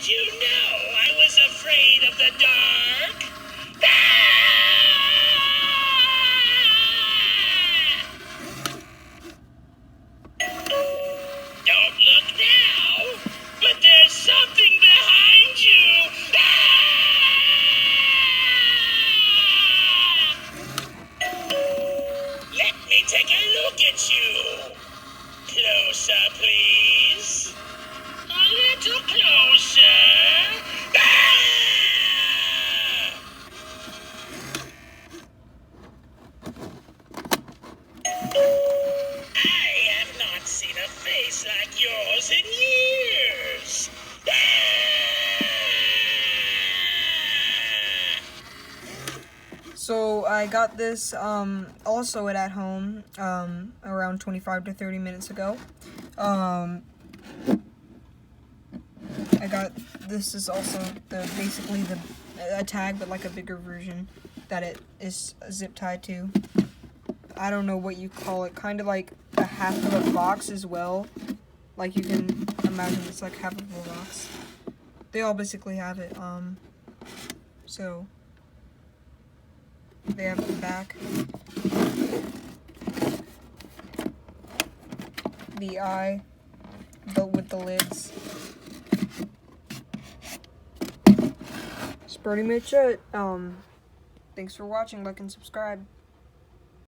Did you know I was afraid of the dark? Don't look now, but there's something behind you. Let me take a look at you. Closer, please. A little closer. I have not seen a face like yours in years. So I got this also at home around 25 to 30 minutes ago. I got this is also basically a tag, but like a bigger version that it is zip tied to. I don't know what you call it, kind of like a half of a box as well. Like you can imagine it's like half of a box. They all basically have it. So they have the back, the eye, with the lids. That's pretty much it. Thanks for watching. Like and subscribe.